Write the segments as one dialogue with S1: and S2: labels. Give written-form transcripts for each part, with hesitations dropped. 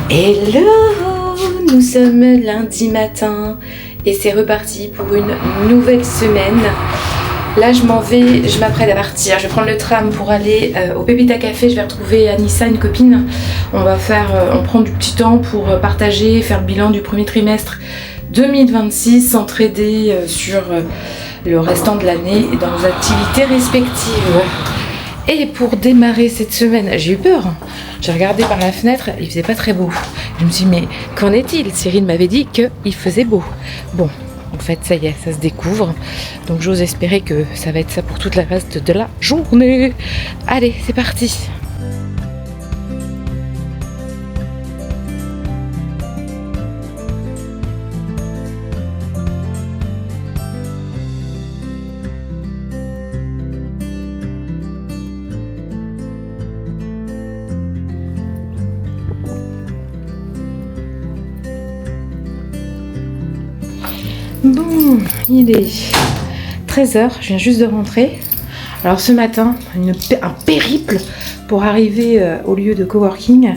S1: Hello, nous sommes lundi matin et c'est reparti pour une nouvelle semaine. Là je m'apprête à partir, je vais prendre le tram pour aller au Pépita Café, je vais retrouver Anissa, une copine. On prend du petit temps pour partager, faire le bilan du premier trimestre 2026, s'entraider sur le restant de l'année et dans nos activités respectives. Et pour démarrer cette semaine, j'ai eu peur. J'ai regardé par la fenêtre, il faisait pas très beau. Je me suis dit, mais qu'en est-il? Cyril m'avait dit qu'il faisait beau. Bon, en fait, ça y est, ça se découvre. Donc j'ose espérer que ça va être ça pour toute la reste de la journée. Allez, c'est parti. Bon, il est 13h, je viens juste de rentrer. Alors ce matin, un périple pour arriver au lieu de coworking.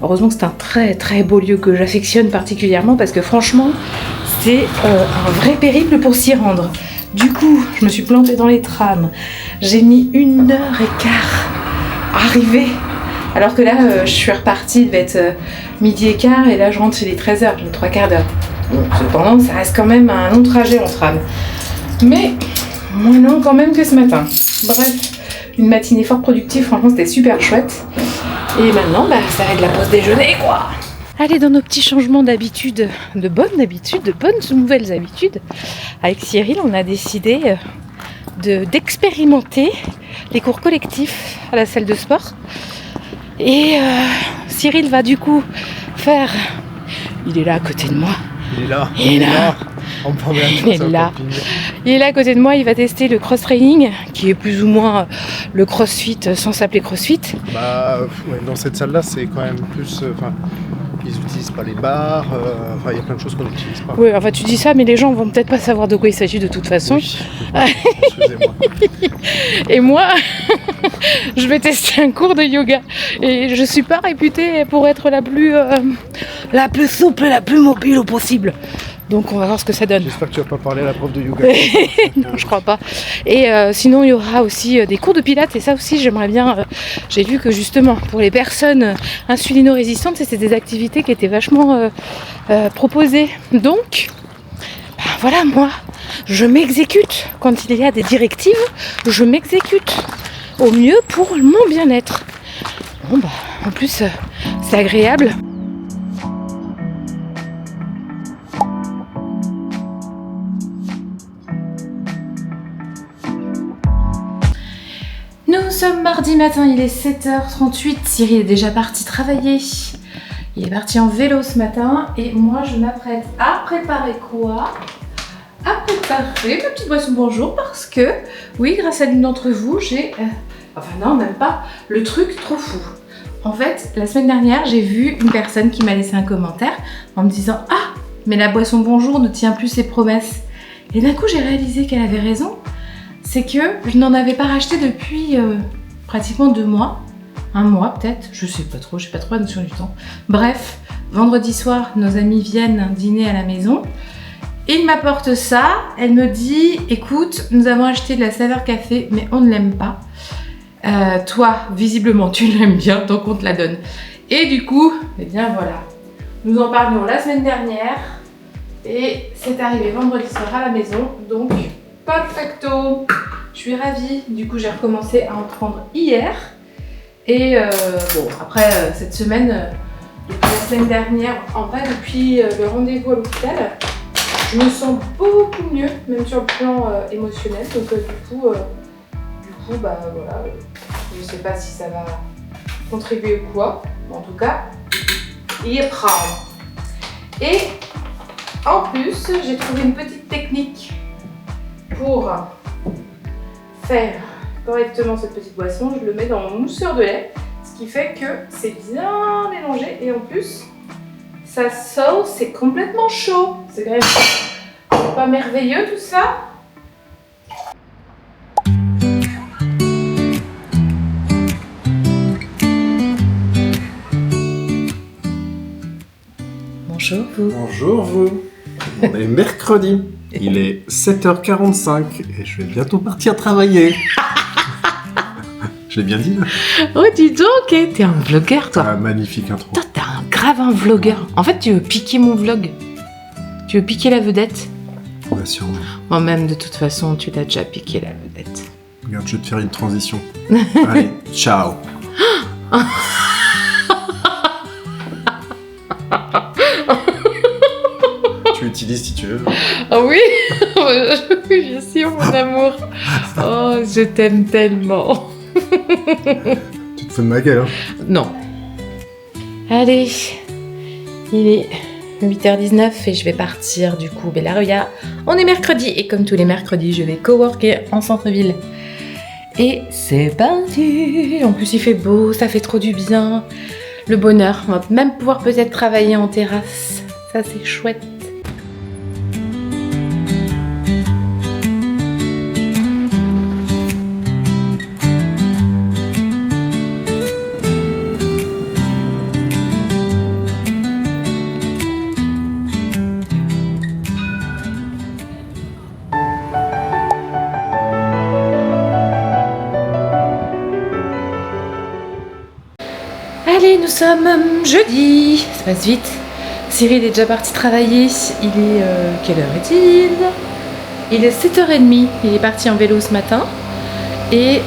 S1: Heureusement que c'est un très très beau lieu que j'affectionne particulièrement parce que franchement, c'est un vrai périple pour s'y rendre. Du coup, je me suis plantée dans les trams. J'ai mis 1h15 à arriver. Alors que là, je suis repartie, il devait être 12h15 et là je rentre, il est 13h, j'ai 3/4 d'heure. Bon, cependant, ça reste quand même un long trajet en tram. Mais moins long quand même que ce matin. Bref, une matinée fort productive, franchement c'était super chouette. Et maintenant, ça va être la pause déjeuner quoi. Allez, dans nos petits changements d'habitude, de bonnes nouvelles habitudes, avec Cyril, on a décidé d'expérimenter les cours collectifs à la salle de sport. Et Cyril va du coup faire... Il est là à côté de moi.
S2: Il est là.
S1: Il est là à côté de moi, il va tester le cross-training, qui est plus ou moins le crossfit sans s'appeler crossfit.
S2: Dans cette salle-là, c'est quand même plus... ils n'utilisent pas les barres, il y a plein de choses qu'on n'utilise pas.
S1: Oui, enfin tu dis ça, mais les gens vont peut-être pas savoir de quoi il s'agit de toute façon.
S2: Oui, excusez-moi.
S1: Et moi, je vais tester un cours de yoga. Et je suis pas réputée pour être la plus souple, la plus mobile possible. Donc on va voir ce que ça donne.
S2: J'espère que tu vas pas parler à la prof de yoga.
S1: Non, je crois pas. Et sinon, il y aura aussi des cours de pilates. Et ça aussi, j'aimerais bien... j'ai vu que justement, pour les personnes insulino-résistantes, c'était des activités qui étaient vachement proposées. Donc, voilà, moi, je m'exécute. Quand il y a des directives, je m'exécute au mieux pour mon bien-être. Bon, en plus, c'est agréable. Nous sommes mardi matin, il est 7h38, Cyril est déjà parti travailler. Il est parti en vélo ce matin et moi je m'apprête à préparer quoi? À préparer ma petite boisson bonjour parce que, oui, grâce à l'une d'entre vous, j'ai... non, même pas, le truc trop fou. En fait, la semaine dernière, j'ai vu une personne qui m'a laissé un commentaire en me disant « Ah, mais la boisson bonjour ne tient plus ses promesses. » Et d'un coup, j'ai réalisé qu'elle avait raison. C'est que je n'en avais pas racheté depuis pratiquement 2 mois. 1 mois peut-être, je sais pas trop, j'ai pas trop la notion du temps. Bref, vendredi soir, nos amis viennent dîner à la maison. Ils m'apportent ça, elle me dit, écoute, nous avons acheté de la saveur café, mais on ne l'aime pas. Toi, visiblement, tu l'aimes bien, donc on te la donne. Et du coup, eh bien voilà, nous en parlions la semaine dernière, et c'est arrivé vendredi soir à la maison, donc... Perfecto. Je suis ravie, du coup j'ai recommencé à en prendre hier. Et après cette semaine, depuis la semaine dernière, en vrai depuis le rendez-vous à l'hôpital, je me sens beaucoup mieux, même sur le plan émotionnel. Donc voilà, je sais pas si ça va contribuer ou quoi, mais en tout cas, il est prêt. Et en plus, j'ai trouvé une petite technique pour faire correctement cette petite boisson. Je le mets dans mon mousseur de lait, ce qui fait que c'est bien mélangé et en plus ça sauce, c'est complètement chaud. C'est quand même pas merveilleux tout ça. Bonjour vous.
S3: Bonjour vous. On est mercredi. Il est 7h45 et je vais bientôt partir travailler. Je l'ai bien dit là.
S1: Oh dis donc, t'es un vlogueur toi.
S3: Ah, magnifique intro.
S1: Toi t'es grave un vlogueur. En fait tu veux piquer mon vlog. Tu veux piquer la vedette.
S3: Ouais, sûrement.
S1: Moi-même de toute façon tu l'as déjà piqué la vedette.
S3: Regarde, je vais te faire une transition. Allez, ciao. Tu utilises si tu veux.
S1: Ah oui. Oui bien sûr mon amour. Oh je t'aime tellement.
S3: Tu te fous de ma gueule, hein.
S1: Non. Allez, il est 8h19 et je vais partir du coup Bellaria. On est mercredi et comme tous les mercredis, je vais coworker en centre-ville. Et c'est parti. En plus, il fait beau, ça fait trop du bien. Le bonheur. On va même pouvoir peut-être travailler en terrasse. Ça, c'est chouette. Allez, nous sommes jeudi, ça passe vite. Cyril est déjà parti travailler, il est... quelle heure est-il? Il est 7h30, il est parti en vélo ce matin. Et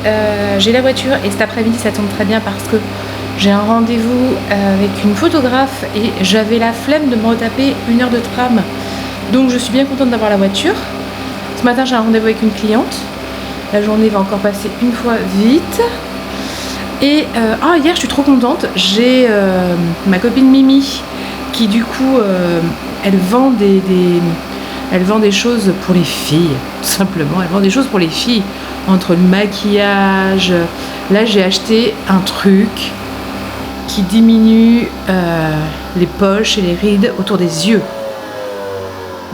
S1: j'ai la voiture et cet après-midi ça tombe très bien parce que j'ai un rendez-vous avec une photographe et j'avais la flemme de me retaper 1 heure de tram. Donc je suis bien contente d'avoir la voiture. Ce matin j'ai un rendez-vous avec une cliente. La journée va encore passer une fois vite. Et hier je suis trop contente, j'ai ma copine Mimi qui du coup elle vend des choses pour les filles, tout simplement, elle vend des choses pour les filles, entre le maquillage, là j'ai acheté un truc qui diminue les poches et les rides autour des yeux,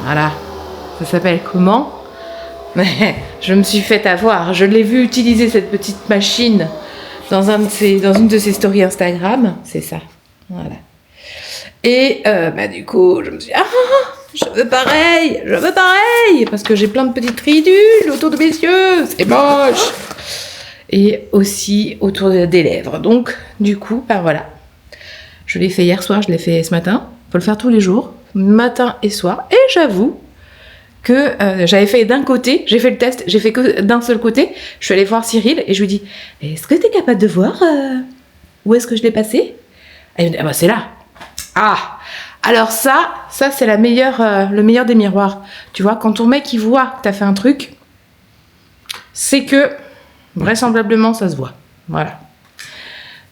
S1: voilà, ça s'appelle comment? Je me suis fait avoir, je l'ai vu utiliser cette petite machine dans une de ses stories Instagram, c'est ça, voilà. Et du coup, je me suis dit, je veux pareil, parce que j'ai plein de petites ridules autour de mes yeux, c'est moche. Et aussi autour des lèvres. Donc, du coup, voilà. Je l'ai fait hier soir, je l'ai fait ce matin. Faut le faire tous les jours, matin et soir. Et j'avoue que j'avais fait d'un côté, j'ai fait le test, j'ai fait que d'un seul côté. Je suis allée voir Cyril et je lui dis, est-ce que tu es capable de voir où est-ce que je l'ai passé? Et il me dit, ah bah c'est là. Ah, alors ça c'est le meilleur des miroirs. Tu vois, quand ton mec il voit que tu as fait un truc, c'est que vraisemblablement ça se voit. Voilà.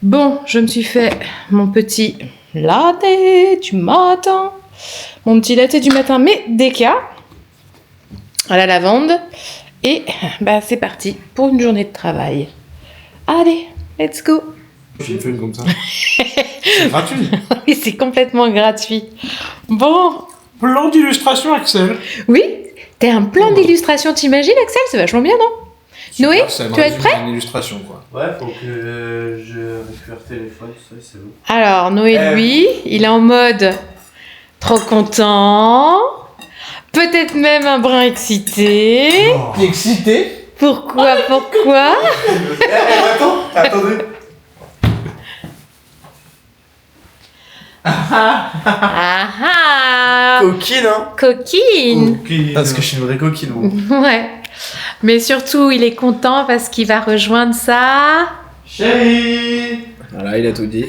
S1: Bon, je me suis fait mon petit latte du matin. Mon petit latte du matin, mais déca à la lavande. Et c'est parti pour une journée de travail. Allez, let's go.
S3: J'ai fait comme ça. C'est gratuit.
S1: Oui, c'est complètement gratuit. Bon.
S3: Plan d'illustration, Axel.
S1: Oui, t'as un plan d'illustration, t'imagines, Axel? C'est vachement bien, non?
S3: Super,
S1: Noé,
S3: ça
S1: tu vas être prêt?
S3: Une illustration, quoi.
S4: Ouais, faut que je récupère le téléphone, ça c'est bon.
S1: Alors, Noé, lui, il est en mode trop content, peut-être même un brin excité.
S4: Oh. Excité?
S1: Pourquoi?
S4: Attendez. Coquine, hein?
S1: Coquine.
S4: Parce que je suis une vraie coquine, moi.
S1: Ouais. Mais surtout, il est content parce qu'il va rejoindre ça.
S4: Chérie! Voilà, il a tout dit.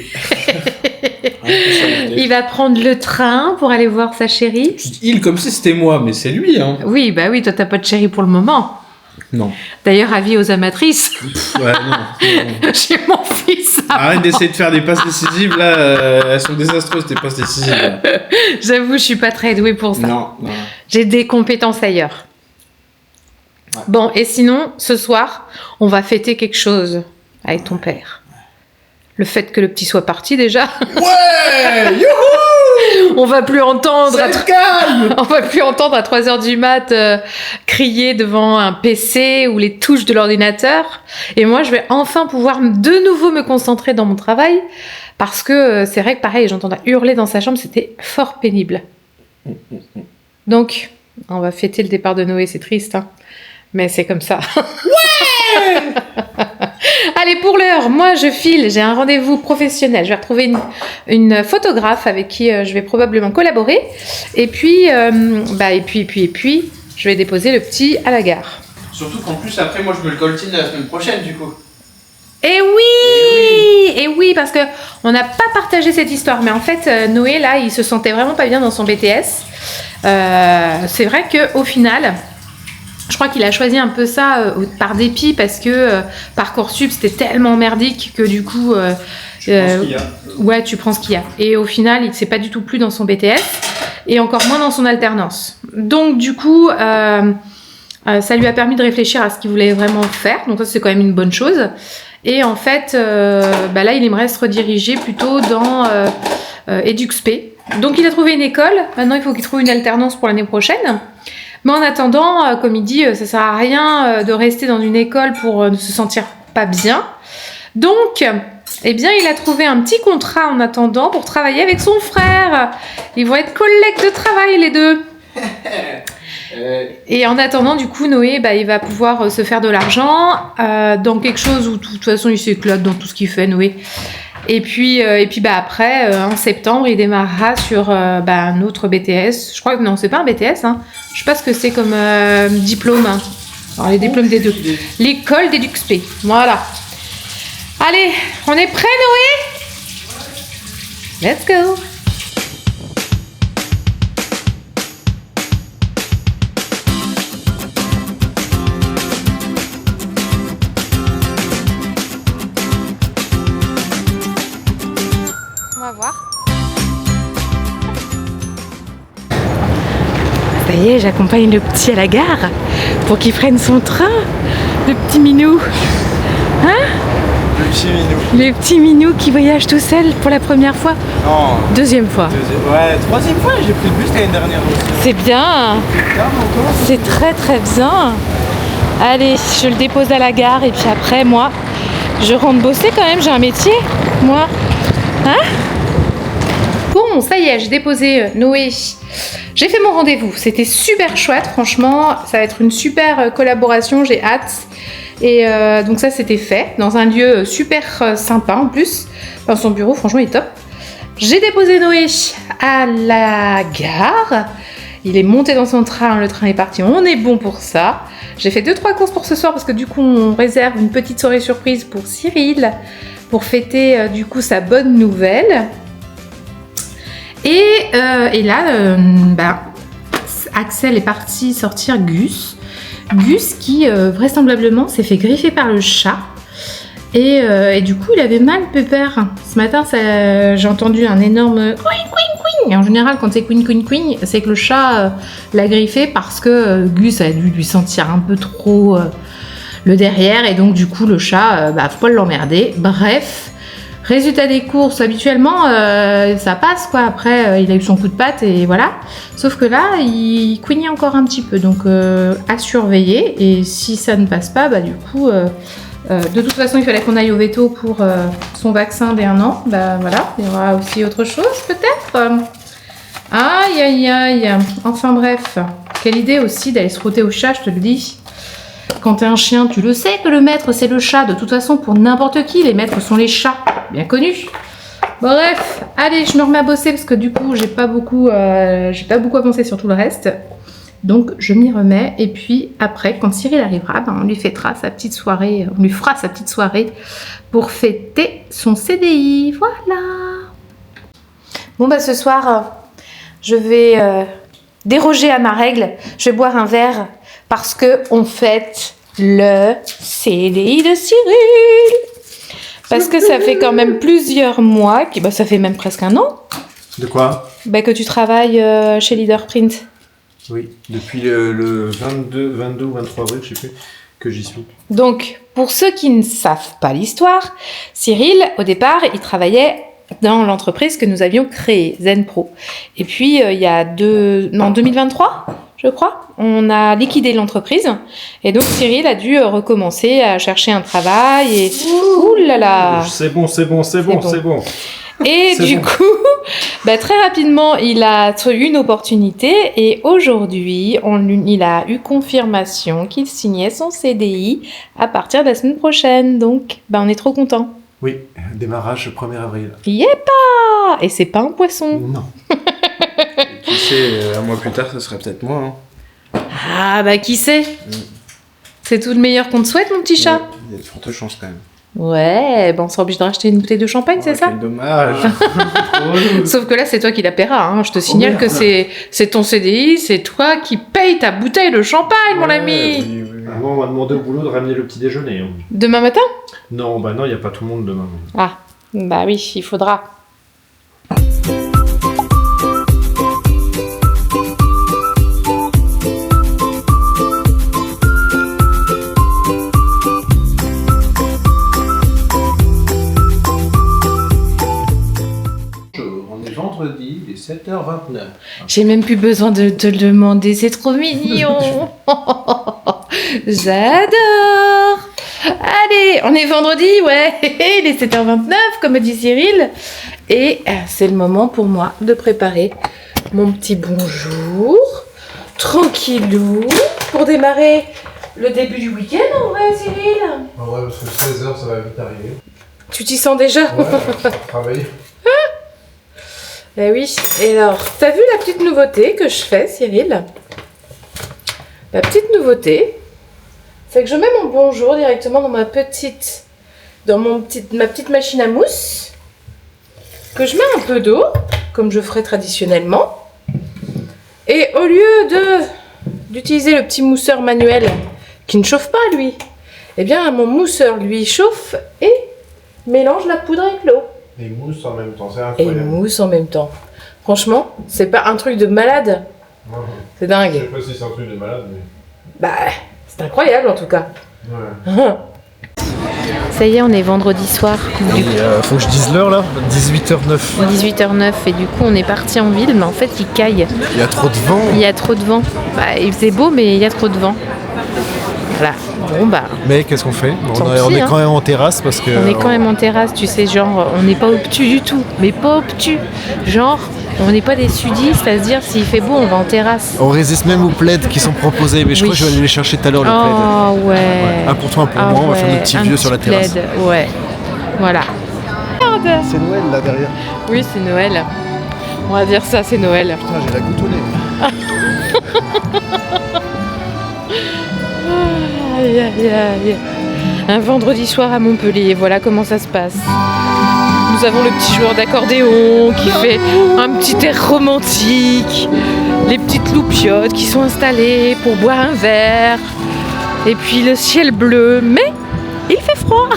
S1: Il va prendre le train pour aller voir sa chérie.
S4: Il, comme si c'était moi, mais c'est lui, hein.
S1: Oui, toi t'as pas de chérie pour le moment.
S4: Non.
S1: D'ailleurs, avis aux amatrices.
S4: Ouais, non.
S1: J'ai mon fils.
S4: Arrête d'essayer de faire des passes décisives, là. Elles sont désastreuses, tes passes décisives. Là.
S1: J'avoue, je suis pas très douée pour ça.
S4: Non.
S1: J'ai des compétences ailleurs.
S4: Ouais.
S1: Bon, et sinon, ce soir, on va fêter quelque chose avec ton père. Le fait que le petit soit parti déjà.
S4: Ouais! Youhou!
S1: On va plus entendre.
S2: C'est calme.
S1: On va plus entendre à 3h du mat crier devant un PC ou les touches de l'ordinateur. Et moi, je vais enfin pouvoir de nouveau me concentrer dans mon travail parce que c'est vrai que pareil, j'entendais hurler dans sa chambre, c'était fort pénible. Donc, on va fêter le départ de Noé, c'est triste, hein, mais c'est comme ça. Ouais. Allez, pour l'heure, moi je file, j'ai un rendez-vous professionnel. Je vais retrouver une photographe avec qui je vais probablement collaborer. Et puis, je vais déposer le petit à la gare.
S4: Surtout qu'en plus, après, moi, je me le coltine la semaine prochaine, du coup.
S1: Et oui, parce que on n'a pas partagé cette histoire, mais en fait, Noé, là, il se sentait vraiment pas bien dans son BTS. C'est vrai qu'au final... Je crois qu'il a choisi un peu ça par dépit parce que Parcoursup c'était tellement merdique que du coup
S3: Tu penses qu'il y a.
S1: ouais, tu prends ce qu'il y a. Et au final, il ne s'est pas du tout plu dans son BTS et encore moins dans son alternance. Donc du coup, ça lui a permis de réfléchir à ce qu'il voulait vraiment faire. Donc ça, c'est quand même une bonne chose. Et en fait, là, il aimerait se rediriger plutôt dans EduxP. Donc il a trouvé une école. Maintenant, il faut qu'il trouve une alternance pour l'année prochaine. Mais en attendant, comme il dit, ça sert à rien de rester dans une école pour ne se sentir pas bien. Donc, eh bien, il a trouvé un petit contrat en attendant pour travailler avec son frère. Ils vont être collègues de travail, les deux. Et en attendant, du coup, Noé, il va pouvoir se faire de l'argent dans quelque chose où, de toute façon, il s'éclate dans tout ce qu'il fait, Noé. Et puis après, en septembre, il démarrera sur un autre BTS. Je crois que non, c'est pas un BTS. Hein. Je sais pas ce que c'est comme diplôme. Hein. Alors, les diplômes des deux. L'école d'EduxP. Voilà. Allez, on est prêts, Noé? Let's go. On va voir. Ça y est, j'accompagne le petit à la gare pour qu'il prenne son train. Le petit minou. Hein?
S4: Le petit minou.
S1: Le petit minou qui voyage tout seul pour la première fois.
S4: Non.
S1: Deuxième fois.
S4: Ouais, troisième fois, j'ai pris le bus l'année dernière aussi.
S1: C'est bien. C'est très très bien. Allez, je le dépose à la gare et puis après, moi, je rentre bosser quand même. J'ai un métier, moi. Hein? Bon, ça y est, j'ai déposé Noé. J'ai fait mon rendez-vous. C'était super chouette, franchement. Ça va être une super collaboration, j'ai hâte. Et donc ça, c'était fait dans un lieu super sympa en plus. Dans son bureau, franchement, il est top. J'ai déposé Noé à la gare. Il est monté dans son train, le train est parti. On est bon pour ça. J'ai fait 2-3 courses pour ce soir parce que du coup, on réserve une petite soirée surprise pour Cyril pour fêter du coup sa bonne nouvelle. Et là, Axel est parti sortir Gus. Gus qui vraisemblablement s'est fait griffer par le chat. Et du coup, il avait mal, Pépère. Ce matin, j'ai entendu un énorme couing, couing, couing. Et en général, quand c'est couing, couing, couing, c'est que le chat l'a griffé parce que Gus a dû lui sentir un peu trop le derrière. Et donc, du coup, le chat, faut pas l'emmerder. Bref, résultat des courses, habituellement, ça passe, quoi. Après, il a eu son coup de patte et voilà. Sauf que là, il couignait encore un petit peu. Donc, à surveiller. Et si ça ne passe pas, du coup... de toute façon, il fallait qu'on aille au veto pour son vaccin dès 1 an. Voilà, il y aura aussi autre chose peut-être. Aïe, aïe, aïe. Enfin bref, quelle idée aussi d'aller se frotter au chat, je te le dis. Quand t'es un chien, tu le sais que le maître c'est le chat. De toute façon, pour n'importe qui, les maîtres sont les chats, bien connus. Bref, allez, je me remets à bosser parce que du coup, j'ai pas beaucoup avancé sur tout le reste. Donc je m'y remets et puis après quand Cyril arrivera, on lui fera sa petite soirée pour fêter son CDI. Voilà. Bon ce soir je vais déroger à ma règle. Je vais boire un verre parce que on fête le CDI de Cyril. Parce que ça fait quand même plusieurs mois, ça fait même presque 1 an.
S3: De quoi?
S1: Que tu travailles chez Leaderprint.
S3: Oui, depuis le 22 ou 23 avril, je sais plus, que j'y suis.
S1: Donc, pour ceux qui ne savent pas l'histoire, Cyril, au départ, il travaillait dans l'entreprise que nous avions créée, Zen Pro. Et puis, il y a 2023, je crois, on a liquidé l'entreprise. Et donc, Cyril a dû recommencer à chercher un travail. Et ouh là là.
S3: C'est bon.
S1: Et du coup, très rapidement, il a eu une opportunité et aujourd'hui, il a eu confirmation qu'il signait son CDI à partir de la semaine prochaine. Donc, on est trop contents.
S3: Oui, démarrage 1er avril.
S1: Yépa! Et c'est pas un poisson.
S3: Non.
S4: Qui sait, un mois plus tard, ce serait peut-être moi. Hein.
S1: Ah, qui sait? C'est tout le meilleur qu'on te souhaite, mon petit chat.
S4: Il y a de fortes chances quand même.
S1: Ouais, on sera obligé de racheter une bouteille de champagne, c'est ça?
S4: Quel dommage.
S1: Sauf que là, c'est toi qui la paieras. Hein. Je te signale que c'est ton CDI, c'est toi qui payes ta bouteille de champagne, mon ami.
S3: Oui. Moi, on m'a demandé au boulot de ramener le petit déjeuner. Hein.
S1: Demain matin?
S3: Non, il n'y a pas tout le monde demain.
S1: Ah, oui, il faudra.
S3: On est vendredi, il est 7h29.
S1: J'ai même plus besoin de te le demander, c'est trop mignon. J'adore. Allez, on est vendredi, ouais. Il est 7h29, comme dit Cyril. Et c'est le moment pour moi de préparer mon petit bonjour, tranquillou, pour démarrer le début du week-end, en vrai, Cyril.
S3: Ah ouais, parce que 16h, ça va vite arriver.
S1: Tu t'y sens déjà?
S3: Ouais, on va travailler.
S1: Eh oui, et alors, t'as vu la petite nouveauté que je fais, Cyril? La petite nouveauté, c'est que je mets mon bonjour directement dans ma petite machine à mousse, que je mets un peu d'eau, comme je ferais traditionnellement, et au lieu d'utiliser le petit mousseur manuel, qui ne chauffe pas lui, eh bien mon mousseur lui chauffe et mélange la poudre avec l'eau.
S3: Et mousse en même temps, c'est
S1: Et
S3: incroyable.
S1: mousse en même temps. Franchement, c'est pas un truc de malade.
S3: Ouais.
S1: C'est
S3: Je sais
S1: dingue.
S3: pas si c'est un truc de malade, mais...
S1: C'est incroyable en tout cas.
S3: Ouais.
S1: Ça y est, on est vendredi soir.
S2: Il faut que je dise l'heure là, 18h09.
S1: 18h09 et du coup on est parti en ville mais en fait il caille.
S2: Il y a trop de vent.
S1: Il y a trop de vent. Il faisait beau mais il y a trop de vent. Voilà. Bon
S2: Mais qu'est-ce qu'on fait?
S1: Tant
S2: On
S1: pis,
S2: est
S1: hein.
S2: quand même en terrasse parce que...
S1: on est quand même en terrasse, tu sais, genre on n'est pas obtus du tout. Mais pas obtus. Genre on n'est pas des sudistes à se dire s'il fait beau on va en terrasse.
S2: On résiste même aux plaids qui sont proposés, mais je crois que je vais aller les chercher tout à l'heure, le plaid.
S1: Oh ouais.
S2: Un pour toi, un pour moi, on va faire nos petits
S1: un
S2: vieux sur la
S1: petit
S2: terrasse.
S1: plaid, ouais. Voilà.
S2: C'est Noël là derrière.
S1: Oui, c'est Noël. On va dire ça, c'est Noël.
S2: Putain, j'ai la goutte au nez.
S1: Aïe, aïe, aïe. Un vendredi soir à Montpellier, voilà comment ça se passe. Nous avons le petit joueur d'accordéon qui fait un petit air romantique, les petites loupiottes qui sont installées pour boire un verre, et puis le ciel bleu, mais il fait froid.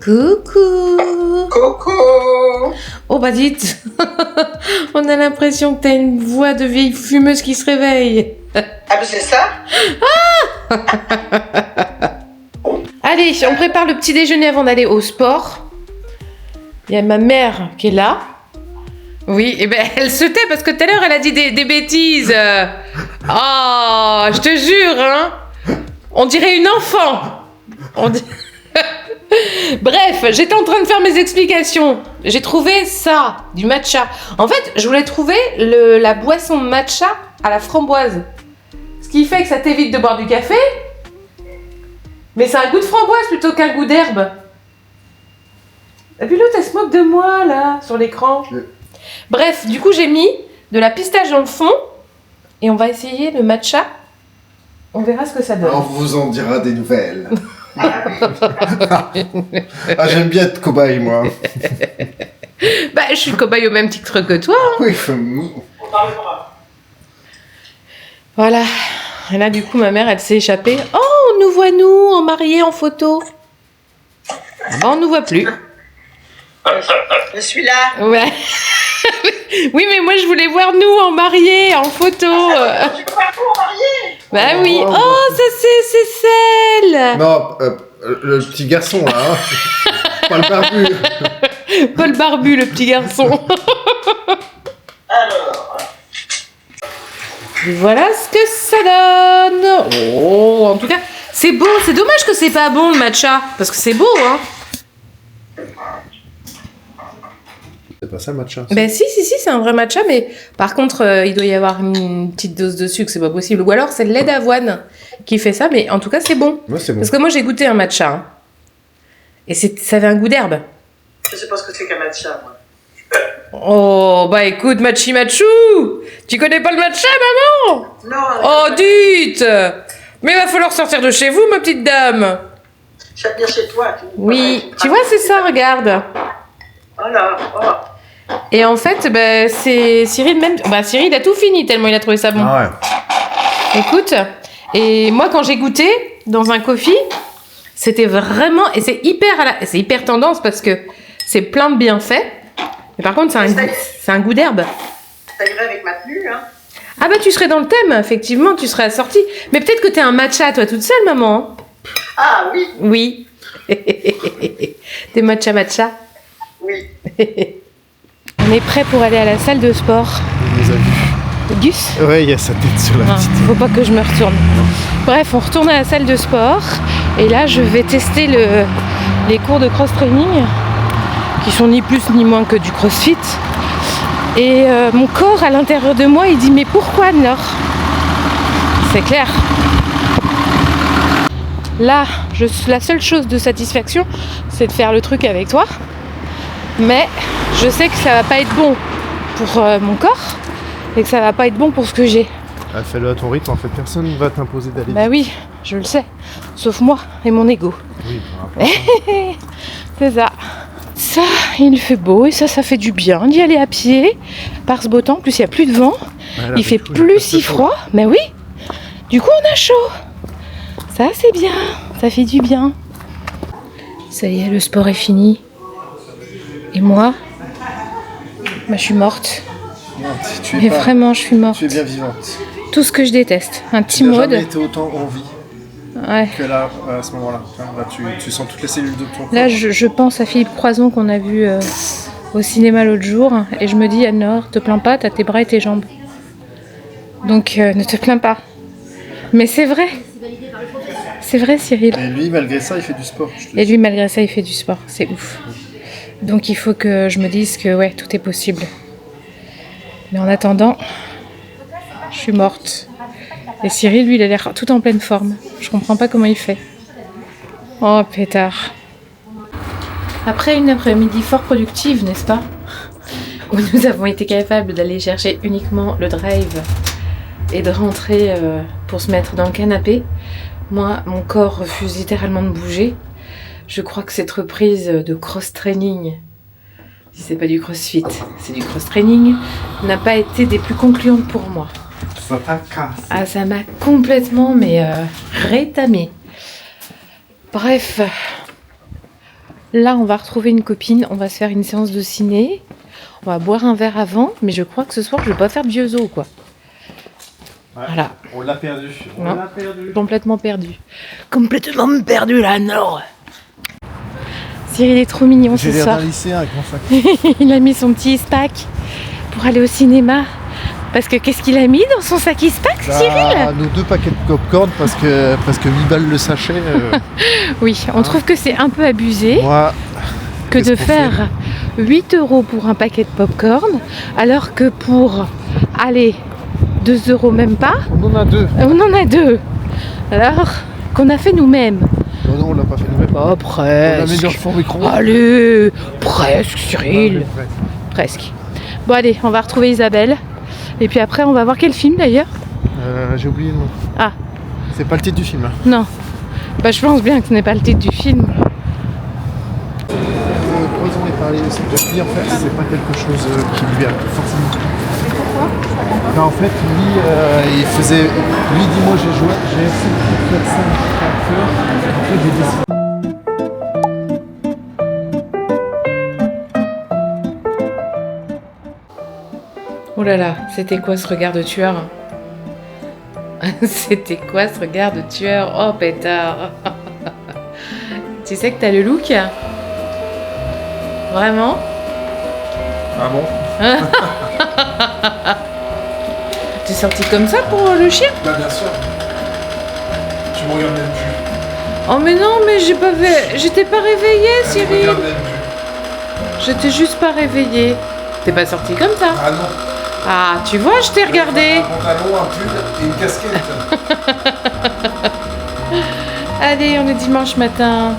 S1: Coucou.
S5: Coucou.
S1: Oh bah dites, on a l'impression que t'as une voix de vieille fumeuse qui se réveille.
S5: Ah ben c'est ça.
S1: Allez, on prépare le petit déjeuner avant d'aller au sport. Il y a ma mère qui est là. Oui, et ben elle se tait parce que tout à l'heure elle a dit des bêtises. Oh, je te jure, hein. On dirait une enfant. Bref, j'étais en train de faire mes explications. J'ai trouvé ça, du matcha. En fait, je voulais trouver la boisson matcha à la framboise. Ce qui fait que ça t'évite de boire du café. Mais c'est un goût de framboise plutôt qu'un goût d'herbe. Et puis l'autre, elle se moque de moi, là, sur l'écran. Bref, du coup, j'ai mis de la pistache dans le fond. Et on va essayer le matcha. On verra ce que ça donne.
S3: On vous en dira des nouvelles.
S2: Ah, j'aime bien être cobaye, moi.
S1: Bah, je suis cobaye au même titre que toi. Hein.
S2: Oui,
S1: Voilà. Et là, du coup, ma mère, elle s'est échappée. Oh, on nous voit, nous, en mariés, en photo. Bon, on nous voit plus.
S5: Je suis là.
S1: Ouais. Oui, mais moi, je voulais voir nous, en mariés, en photo.
S5: Tu peux pas pour marier.
S1: Bah oui. Oh, ça, c'est celle.
S2: Non, le petit garçon, là. Hein. Pas le barbu.
S1: Paul Barbu, le petit garçon.
S5: Alors,
S1: Et voilà ce que ça donne. Oh, en tout cas, c'est beau. C'est dommage que c'est pas bon le matcha, parce que c'est beau, hein.
S2: C'est pas ça le matcha.
S1: Ben si, c'est un vrai matcha, mais par contre, il doit y avoir une petite dose de sucre, c'est pas possible. Ou alors c'est le lait d'avoine qui fait ça, mais en tout cas c'est bon.
S2: Ouais, c'est bon.
S1: Parce que moi j'ai goûté un matcha, hein. Et ça avait un goût d'herbe.
S5: je sais pas ce que c'est qu'un matcha, moi.
S1: Oh, bah écoute, Machi Machou, tu connais pas le matcha, maman?
S5: Non,
S1: Oh, dites! Mais va falloir sortir de chez vous, ma petite dame.
S5: je vais venir chez toi.
S1: Oui, tu vois, c'est ça, regarde.
S5: Voilà, oh.
S1: Et en fait, bah, c'est Cyril même. Bah, Cyril a tout fini tellement il a trouvé ça bon.
S2: Ah ouais.
S1: Écoute, et moi quand j'ai goûté dans un coffee, c'était vraiment. Et c'est hyper tendance parce que c'est plein de bienfaits. Mais par contre, c'est un goût d'herbe.
S5: Ça irait avec ma tenue, hein.
S1: Ah bah tu serais dans le thème, effectivement, tu serais assortie. Mais peut-être que t'es un matcha toi toute seule, maman.
S5: Ah oui,
S1: Oui. Des matcha.
S5: oui.
S1: On est prêt pour aller à la salle de sport.
S2: Il nous a vus.
S1: Gus?
S2: Ouais, il y a sa tête sur la
S1: Ah,
S2: petite.
S1: faut pas que je me retourne. Bref, on retourne à la salle de sport. Et là, je vais tester les cours de cross-training, qui sont ni plus ni moins que du crossfit. Et mon corps, à l'intérieur de moi, il dit « Mais pourquoi, Anne-Laure ?» C'est clair. Là, la seule chose de satisfaction, c'est de faire le truc avec toi. Mais je sais que ça va pas être bon pour mon corps et que ça va pas être bon pour ce que j'ai.
S2: Ah, fais-le à ton rythme, en fait, personne ne va t'imposer d'aller.
S1: Bah oui, je le sais. Sauf moi et mon ego.
S2: Oui, par rapport
S1: C'est ça. Ça, il fait beau et ça fait du bien d'y aller à pied par ce beau temps. En plus, il n'y a plus de vent.
S2: à- Ouais, là,
S1: Il fait
S2: du coup,
S1: plus
S2: pas
S1: si
S2: chaud.
S1: froid. Mais oui, du coup, on a chaud. Ça, c'est bien. Ça fait du bien. Ça y est, le sport est fini. Et moi, bah, je suis morte.
S2: Non, tu es
S1: Mais
S2: pas-
S1: vraiment, je suis morte.
S2: Tu es bien vivante.
S1: Tout ce que je déteste. Un petit
S2: Tu n'as
S1: mode.
S2: jamais été autant en vie
S1: Ouais.
S2: que là, à ce moment-là. Enfin, là, tu sens toutes les cellules de ton corps.
S1: Là, je pense à Philippe Croison qu'on a vu au cinéma l'autre jour. Et je me dis, Anne-Laure, te plains pas, t'as tes bras et tes jambes. Donc, ne te plains pas. Mais c'est vrai. C'est vrai, Cyril.
S2: Et lui, malgré ça, il fait du sport. je te
S1: Et
S2: dis.
S1: lui, malgré ça, il fait du sport. C'est ouf. Donc, il faut que je me dise que, ouais, tout est possible. Mais en attendant, je suis morte. Et Cyril, lui, il a l'air tout en pleine forme. Je comprends pas comment il fait. Oh, pétard. Après une après-midi fort productive, n'est-ce pas? Où nous avons été capables d'aller chercher uniquement le drive et de rentrer pour se mettre dans le canapé. Moi, mon corps refuse littéralement de bouger. Je crois que cette reprise de cross-training, si c'est pas du crossfit, c'est du cross-training, n'a pas été des plus concluantes pour moi.
S2: Ça t'acasse.
S1: Ah, ça m'a complètement, rétamé. Bref, là, on va retrouver une copine, on va se faire une séance de ciné, on va boire un verre avant, mais je crois que ce soir, je vais pas faire de vieux os, quoi.
S2: Ouais.
S1: Voilà,
S2: On l'a perdu. On
S1: Non.
S2: l'a perdu.
S1: complètement perdu. Complètement perdu, là, non. Cyril est trop mignon ce
S2: J'ai l'air
S1: soir.
S2: d'un lycéen avec mon sac.
S1: Il a mis son petit pack pour aller au cinéma. Parce que qu'est-ce qu'il a mis dans son sac pack, Cyril?
S2: Nos 2 paquets de popcorn parce que 8 balles le sachet.
S1: Oui, on trouve que c'est un peu abusé
S2: Moi,
S1: que
S2: qu'est-ce
S1: de
S2: qu'on
S1: faire 8 € pour un paquet de popcorn, alors que pour, allez, 2 € même pas,
S2: on en a 2.
S1: on en a 2. Alors qu'on a fait nous-mêmes.
S2: Non, on l'a pas fait nous-mêmes.
S1: Oh,
S2: On l'a mis
S1: presque.
S2: dans le four micro.
S1: Allez, presque, Cyril. Presque. Bon, allez, on va retrouver Isabelle. Et puis après, on va voir quel film d'ailleurs.
S2: J'ai oublié le nom.
S1: Ah.
S2: C'est pas le titre du film. Hein.
S1: Non. Bah, je pense bien que ce n'est pas le titre du film.
S2: Poison et parler de cette fille, en fait, c'est pas quelque chose qui lui a forcément. Pourquoi? En fait, lui, il faisait. Lui dit moi j'ai joué, j'ai essayé de faire ça un peu. Après j'ai décidé.
S1: Oh là là, c'était quoi ce regard de tueur? C'était quoi ce regard de tueur? Oh pétard. Tu sais que t'as le look? Vraiment?
S3: Ah bon?
S1: T'es sorti comme ça pour le chien?
S3: Bah bien sûr. Tu me regardes même plus.
S1: Oh mais non, mais j'étais pas réveillée,
S3: Tu me
S1: Cyril.
S3: regardes même plus.
S1: J'étais juste pas réveillée. T'es pas sorti comme ça?
S3: Ah non.
S1: Ah, tu vois, je t'ai regardé.
S3: Un pantalon, un pull et une casquette.
S1: Allez, on est dimanche matin.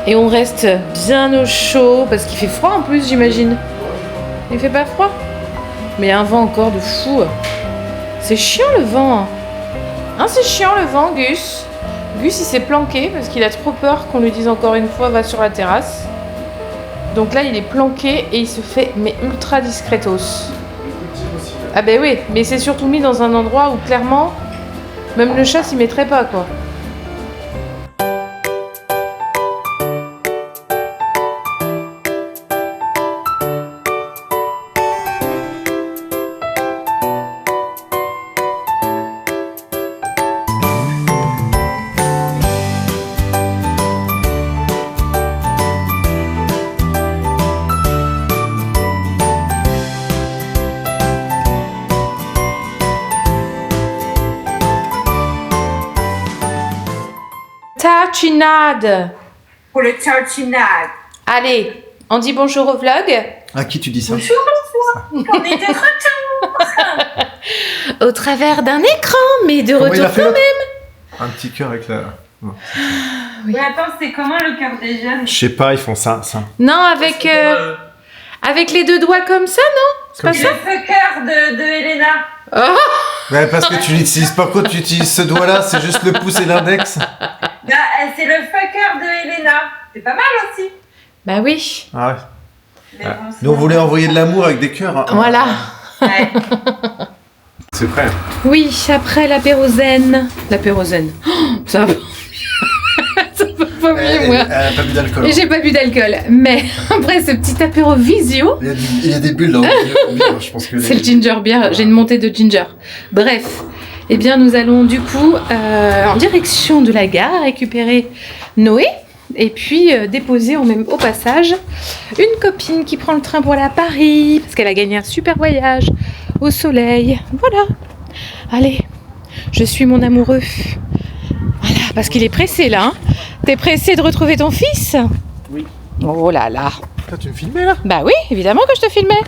S1: Et on reste bien au chaud, parce qu'il fait froid en plus, j'imagine. Il fait pas froid? Mais il y a un vent encore de fou. C'est chiant le vent. Hein, c'est chiant le vent, Gus. Gus, il s'est planqué, parce qu'il a trop peur qu'on lui dise encore une fois, va sur la terrasse. Donc là, il est planqué et il se fait mais ultra discretos. Ah ben oui, mais c'est surtout mis dans un endroit où clairement, même le chat s'y mettrait pas, quoi. Tartinade.
S6: Pour le tartinade.
S1: Allez, on dit bonjour au vlog.
S3: À qui tu dis ça?
S6: Bonjour, on est de retour.
S1: Au travers d'un écran, mais de
S3: Comment il
S1: retour
S3: a fait
S1: quand
S3: l'autre
S1: même.
S3: Un petit cœur avec la.
S6: Mais attends, c'est comment le cœur des jeunes?
S3: Je sais pas, ils font ça.
S1: Non, avec les deux doigts comme ça, non? C'est pas
S3: Comme
S1: ça?
S6: Le feu cœur de Elena.
S1: Oh,
S3: Ouais, parce que tu l'utilises pas quand tu utilises ce doigt-là, c'est juste le pouce et l'index.
S6: Bah, c'est le feu cœur de Elena. C'est pas mal aussi.
S1: bah oui.
S3: Ah ouais.
S6: Mais
S3: Ah.
S6: bon,
S3: Nous on voulait envoyer de l'amour avec des cœurs. Hein.
S1: Voilà.
S6: ouais.
S3: C'est prêt.
S1: Oui, après l'apérozène. L'apérozène. Oh, ça va. Ça va pas mieux, moi.
S3: Elle a pas bu d'alcool.
S1: Et j'ai pas bu d'alcool. Mais après ce petit apéro visio,
S3: Il y a des bulles dans le milieu, je pense que.
S1: c'est le ginger beer. J'ai une montée de ginger. Bref. Eh bien, nous allons du coup en direction de la gare récupérer Noé et puis déposer au passage une copine qui prend le train pour aller à Paris parce qu'elle a gagné un super voyage au soleil. Voilà. Allez, je suis mon amoureux. Voilà, parce qu'il est pressé là. Hein. T'es pressé de retrouver ton fils?
S2: Oui.
S1: Oh là là.
S2: Toi, tu me filmais là?
S1: Bah oui, évidemment que je te filmais.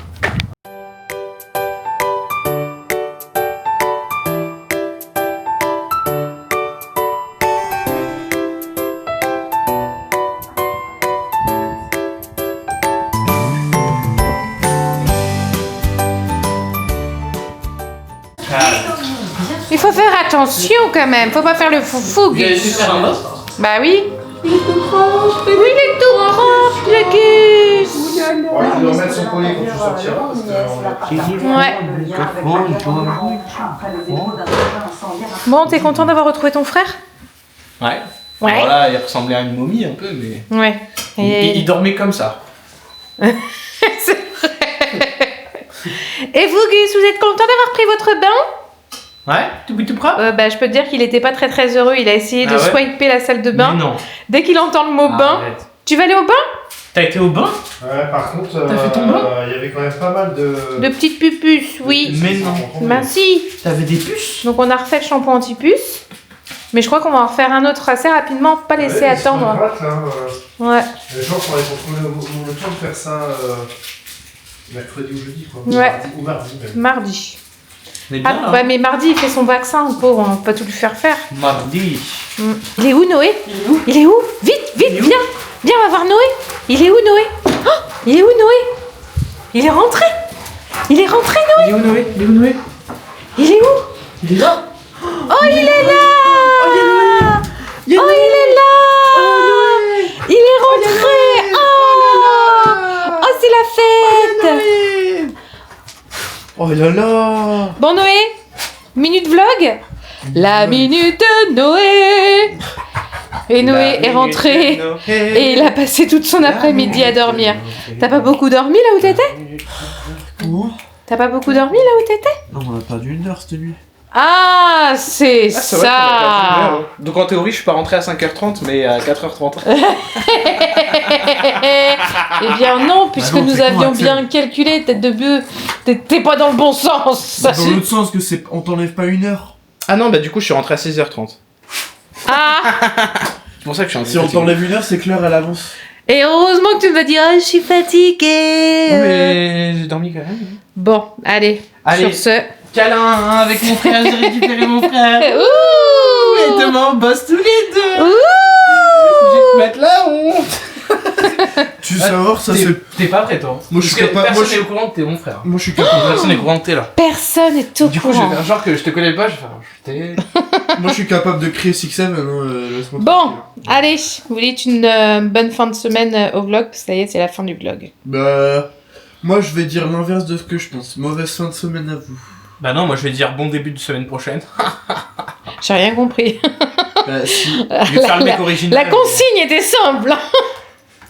S1: Il faut faire attention quand même, faut pas faire le foufou.
S4: Vous avez su faire un autre?
S1: Bah oui. Il est tout proche, bébé. Il est tout proche, le Gus.
S3: On va lui remettre son collier quand tu sortiras.
S1: Ouais. Bon, t'es content d'avoir retrouvé ton frère?
S4: Ouais.
S1: Ouais.
S4: Alors là, il ressemblait à une momie un peu, mais.
S1: Ouais.
S4: Il dormait comme ça.
S1: C'est vrai. Et vous, Gus, vous êtes content d'avoir pris votre bain?
S4: Ouais, tout propre?
S1: Bah, je peux te dire qu'il était pas très très heureux. Il a essayé de
S4: Ah ouais
S1: swiper la salle de bain.
S4: Mais non.
S1: Dès qu'il entend le mot bain.
S4: Arrête.
S1: Tu vas aller au bain?
S4: T'as été au bain?
S2: Ouais, par contre,
S4: T'as fait ton bain?
S2: il y avait quand même pas mal de.
S1: De petites pupus, oui.
S4: Mais non.
S1: Bah si.
S4: T'avais des puces?
S1: Donc on a refait le shampoing anti-puce. Mais je crois qu'on va en refaire un autre assez rapidement. Faut pas laisser attendre. Ouais.
S2: Les gens pourraient retrouver le temps de faire ça mercredi ou jeudi, quoi.
S1: Ouais.
S2: Ou mardi même.
S1: Mardi.
S4: On est bien
S1: Ah,
S4: là.
S1: ouais, mais mardi il fait son vaccin, le pauvre. On peut pas tout lui faire faire.
S4: Mardi.
S1: Il est où, Noé? Il est où? Vite, vite, viens. Viens, on va voir Noé. Il est où, Noé? Oh, il est où, Noé? Il est rentré. Il est rentré, Noé.
S4: Il est où Noé? Il est où Noé?
S1: Il est où?
S4: Il est là.
S1: Oh, il est là. il est là. Il est rentré. Oh, c'est la fête.
S4: Oh là là.
S1: Bon Noé, minute vlog. La minute de Noé. Et Noé est rentré et il a passé toute son après-midi à dormir. T'as pas beaucoup dormi là où t'étais? T'as pas beaucoup dormi là où t'étais?
S2: Non, on a perdu 1 heure cette nuit.
S1: Ah, c'est
S4: Ah, c'est vrai qu'on a perdu une
S1: ça.
S4: heure. Donc en théorie, je suis pas rentré à 5h30, mais à 4h30.
S1: Eh bien non, puisque
S2: non,
S1: nous
S2: c'est con,
S1: avions
S2: Axel.
S1: bien calculé, tête de bœuf. T'es pas dans le bon sens.
S2: C'est dans l'autre sens que c'est. On t'enlève pas 1 heure.
S4: Ah non, bah du coup, je suis rentré à 6h30.
S1: Ah.
S4: C'est pour ça que je suis un peu
S2: Si on
S4: fatigué.
S2: t'enlève 1 heure, c'est que l'heure elle avance.
S1: Et heureusement que tu me dis, ah, je suis fatiguée.
S4: Mais j'ai dormi quand même.
S1: Bon, allez.
S4: Allez.
S1: Sur ce.
S4: Câlin, hein, avec mon frère, j'ai récupéré mon frère.
S1: Ouh.
S4: Et demain, on bosse tous les deux.
S1: Ouh.
S4: Je vais te mettre la honte.
S2: Tu veux savoir, ça c'est.
S4: T'es pas prêt, toi.
S2: Moi, je suis
S4: Parce que
S2: capable-
S4: Personne
S2: moi, je
S4: n'est au courant que t'es mon frère.
S2: Moi je suis capable.
S4: Personne n'est au courant que t'es là.
S1: Personne n'est au
S4: Du coup, je
S1: courant.
S4: vais faire genre que je te connais pas, je vais faire t'es.
S2: Moi je suis capable de créer Sixem, maintenant laisse-moi
S1: Bon,
S2: tranquille.
S1: allez, vous dites une bonne fin de semaine au vlog, parce que ça y est, c'est la fin du vlog.
S2: Bah. Moi je vais dire l'inverse de ce que je pense. Mauvaise fin de semaine à vous.
S4: Bah non, moi je vais dire bon début de semaine prochaine.
S1: J'ai rien compris.
S2: Bah si.
S4: Je vais faire le mec original.
S1: La consigne était simple.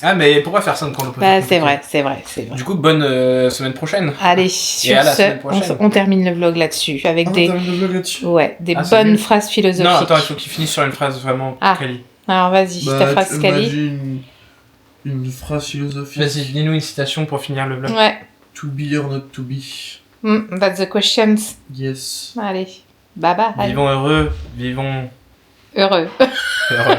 S4: Ah, mais pourquoi faire ça quand on peut
S1: Bah,
S4: faire
S1: c'est
S4: compliqué
S1: vrai, c'est vrai.
S4: Du coup, bonne semaine prochaine.
S1: Allez,
S4: Et
S1: sur
S4: à la
S1: ce,
S4: semaine prochaine.
S1: on termine le vlog là-dessus, avec
S2: Ah,
S1: des,
S2: t'as mis le vlog là-dessus.
S1: ouais, des
S4: Ah, c'est
S1: bonnes
S4: nul.
S1: phrases philosophiques.
S4: Non, attends, il faut qu'il finisse sur une phrase vraiment
S1: Ah.
S4: quali.
S1: Alors vas-y, ta
S2: Bah,
S1: phrase Cali.
S2: j'ai une phrase philosophique.
S4: Vas-y, dis-nous une citation pour finir le vlog.
S1: Ouais,
S2: To be or not to be.
S1: that's the questions.
S2: Yes.
S1: Allez, bye bye.
S4: Vivons heureux, vivons
S1: Heureux.
S4: heureux.